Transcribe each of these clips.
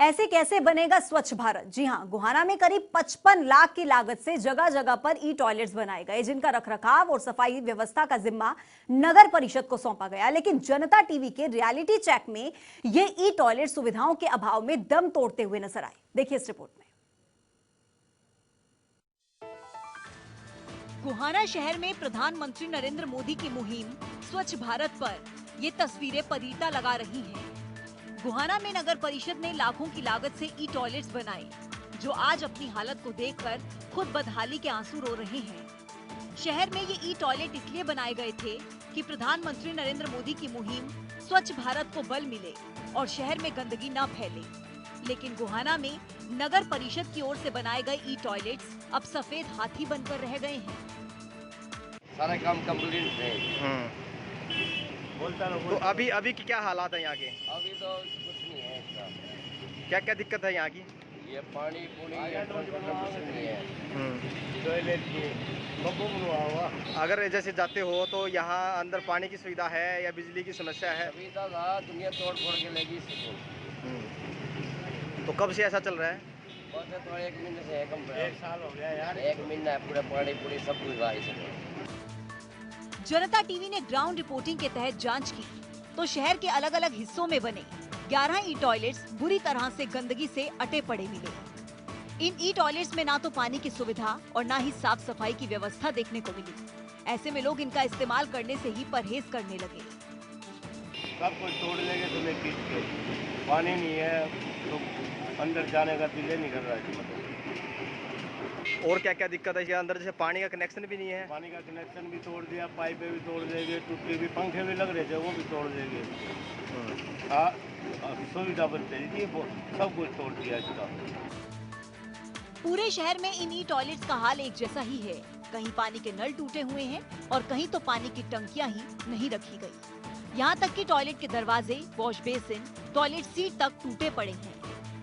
ऐसे कैसे बनेगा स्वच्छ भारत? जी हां, गोहाना में करीब 55 लाख की लागत से जगह जगह पर ई टॉयलेट्स बनाए गए, जिनका रखरखाव और सफाई व्यवस्था का जिम्मा नगर परिषद को सौंपा गया। लेकिन जनता टीवी के रियलिटी चेक में ये ई टॉयलेट सुविधाओं के अभाव में दम तोड़ते हुए नजर आए। देखिए इस रिपोर्ट में। गोहाना शहर में प्रधानमंत्री नरेंद्र मोदी की मुहिम स्वच्छ भारत पर ये तस्वीरें परीटा लगा रही हैं। गोहाना में नगर परिषद ने लाखों की लागत से ई टॉयलेट्स बनाए, जो आज अपनी हालत को देखकर खुद बदहाली के आंसू रो रहे हैं। शहर में ये ई टॉयलेट इसलिए बनाए गए थे कि प्रधानमंत्री नरेंद्र मोदी की मुहिम स्वच्छ भारत को बल मिले और शहर में गंदगी न फैले। लेकिन गोहाना में नगर परिषद की ओर से बनाए गए ई टॉयलेट्स अब सफेद हाथी बनकर रह गए हैं। सारा काम कंप्लीट है। तो अभी की क्या हालात है यहाँ के? अभी तो कुछ नहीं है इसका। क्या क्या दिक्कत है यहाँ की? ये पानी पूरी कुछ नहीं है। टॉयलेट की अगर जैसे जाते हो तो यहाँ अंदर पानी की सुविधा है या बिजली की समस्या है? सुविधा था, दुनिया तोड़ फोड़ के लेगी इसको। तो कब से ऐसा चल रहा है? बस तो 1 महीने से है, कम 1 साल हो गया यार। 1 महीना है, पूरा पानी पूरी सब कुछ रहा इसमें। जनता टीवी ने ग्राउंड रिपोर्टिंग के तहत जांच की तो शहर के अलग अलग हिस्सों में बने 11 ई टॉयलेट्स बुरी तरह से गंदगी से अटे पड़े मिले। इन ई टॉयलेट्स में ना तो पानी की सुविधा और ना ही साफ सफाई की व्यवस्था देखने को मिली। ऐसे में लोग इनका इस्तेमाल करने से ही परहेज करने लगे। सब कुछ तोड़ लेंगे तो मैं किस के पानी नहीं है तो अंदर जाने का दिल नहीं कर रहा है। और क्या क्या दिक्कत है इसके अंदर? जैसे पानी का कनेक्शन भी नहीं है। पानी का कनेक्शन भी तोड़ दिया, पाइपें भी तोड़ देंगे, टूटे भी पंखे भी लग रहे थे वो भी तोड़ देंगे। हाँ, सुविधा बनती थी वो सब कुछ तोड़ दिया इसका। पूरे शहर में इन ई टॉयलेट्स का हाल एक जैसा ही है। कहीं पानी के नल टूटे हुए हैं और कहीं तो पानी की टंकियां ही नहीं रखी गई। यहाँ तक कि टॉयलेट के दरवाजे, वॉश बेसिन, टॉयलेट सीट तक टूटे पड़े हैं,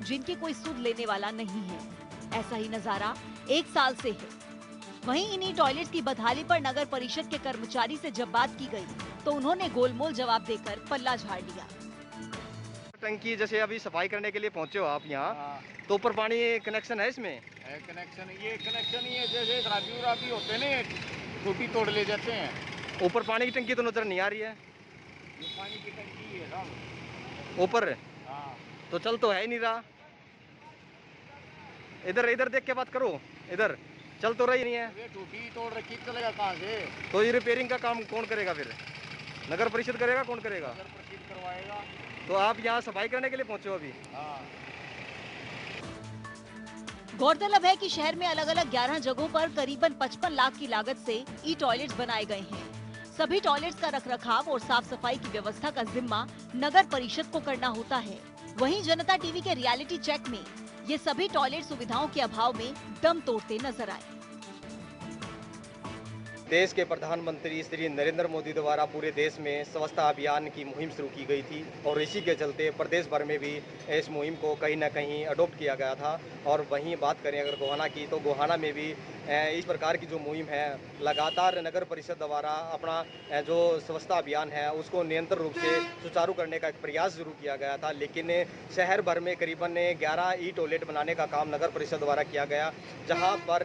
जिनकी कोई सुध लेने वाला नहीं है। ऐसा ही नजारा 1 साल से है। वहीं इन्हीं टॉयलेट्स की बदहाली पर नगर परिषद के कर्मचारी से जब बात की गई तो उन्होंने गोलमोल जवाब देकर पल्ला झाड़ लिया। टंकी जैसे अभी सफाई करने के लिए पहुंचे हो आप यहाँ, तो ऊपर पानी कनेक्शन है इसमें? कनेक्शन ये कनेक्शन ही है, जैसे राबी होते हैं टूटी तोड़ ले जाते हैं। ऊपर पानी की टंकी तो नजर नहीं आ रही है। ये पानी की टंकी है ना ऊपर। हाँ। तो चल तो है ही नहीं रहा। इधर देख के बात करो, इधर चल तो रही नहीं है। ये टूटी तोड़ रखी, चलेगा कहाँ से? तो ये रिपेयरिंग का काम कौन करेगा फिर? नगर परिषद करेगा? कौन करेगा? नगर परिषद करवाएगा। तो आप यहाँ सफाई करने के लिए पहुंचे हो अभी? हाँ। गौरतलब है कि शहर में अलग अलग 11 जगहों पर करीबन 55 लाख की लागत से ई टॉयलेट्स बनाए गए हैं। सभी टॉयलेट्स का रखरखाव और साफ सफाई की व्यवस्था का जिम्मा नगर परिषद को करना होता है। वहीं जनता टीवी के रियलिटी चेक में ये सभी टॉयलेट सुविधाओं के अभाव में दम तोड़ते नजर आए। देश के प्रधानमंत्री श्री नरेंद्र मोदी द्वारा पूरे देश में स्वच्छता अभियान की मुहिम शुरू की गई थी और इसी के चलते प्रदेश भर में भी इस मुहिम को कहीं ना कहीं अडॉप्ट किया गया था। और वहीं बात करें अगर गोहाना की, तो गोहाना में भी इस प्रकार की जो मुहिम है, लगातार नगर परिषद द्वारा अपना जो स्वच्छता अभियान है उसको निरंतर रूप से सुचारू करने का एक प्रयास शुरू किया गया था। लेकिन शहर भर में करीबन 11 ई टॉयलेट बनाने का काम नगर परिषद द्वारा किया गया, जहाँ पर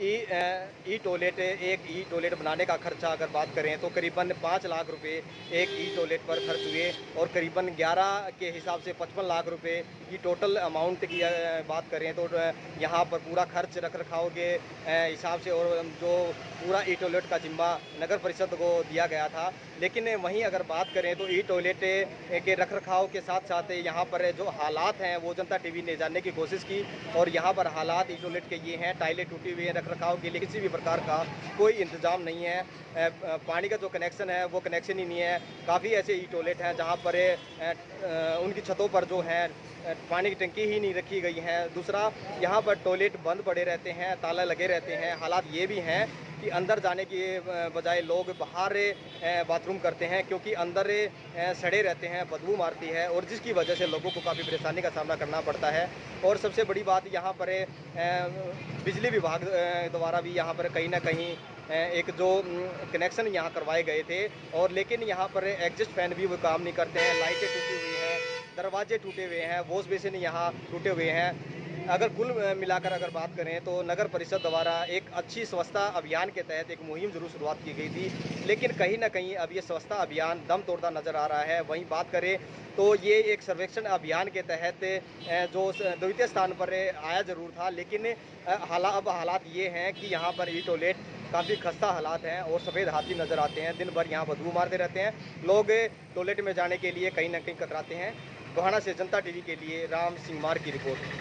ई टॉयलेट बनाने का खर्चा अगर बात करें तो करीबन 5 लाख रुपए एक ई टॉयलेट पर खर्च हुए और करीबन 11 के हिसाब से 55 लाख रुपए की टोटल अमाउंट की बात करें तो यहाँ पर पूरा खर्च रख रखाव के हिसाब से और जो पूरा ई टॉयलेट का जिम्मा नगर परिषद को दिया गया था। लेकिन वहीं अगर बात करें तो ई टॉयलेट के रख रखाव के साथ साथ यहाँ पर जो हालात हैं वो जनता टीवी ने जानने की कोशिश की और यहाँ पर हालात ई टॉयलेट के ये हैं, टाइलें टूटी हुई हैं, रखरखाव के लिए किसी भी प्रकार का कोई इंतजाम नहीं है। पानी का जो कनेक्शन है वो कनेक्शन ही नहीं है। काफ़ी ऐसे ई टॉयलेट हैं जहाँ पर उनकी छतों पर जो है पानी की टंकी ही नहीं रखी गई है। दूसरा, यहाँ पर टॉयलेट बंद पड़े रहते हैं, ताला लगे रहते हैं। हालात ये भी हैं कि अंदर जाने की बजाय लोग बाहर बाथरूम करते हैं क्योंकि अंदर सड़े रहते हैं, बदबू मारती है और जिसकी वजह से लोगों को काफ़ी परेशानी का सामना करना पड़ता है। और सबसे बड़ी बात यहाँ पर बिजली विभाग द्वारा भी यहाँ पर कहीं ना कहीं एक जो कनेक्शन यहाँ करवाए गए थे और लेकिन यहाँ पर एग्जिस्ट फैन भी वो काम नहीं करते हैं, लाइटें टूटी हुई हैं दरवाजे टूटे हुए हैं, वॉश बेसिन यहाँ टूटे हुए हैं। अगर कुल मिलाकर अगर बात करें तो नगर परिषद द्वारा एक अच्छी स्वच्छता अभियान के तहत एक मुहिम जरूर शुरुआत की गई थी, लेकिन कहीं ना कहीं अब ये स्वच्छता अभियान दम तोड़ता नजर आ रहा है। वहीं बात करें तो ये एक सर्वेक्षण अभियान के तहत जो द्वितीय स्थान पर आया जरूर था, लेकिन अब हालात ये हैं कि यहाँ पर ई टॉयलेट काफ़ी खस्ता हालात हैं और सफ़ेद हाथी नज़र आते हैं। दिन भर यहाँ बदबू मारते रहते हैं, लोग टॉयलेट में जाने के लिए कहीं ना कहीं कतराते हैं। गोहाना से जनता टीवी के लिए राम सिंह मार की रिपोर्ट।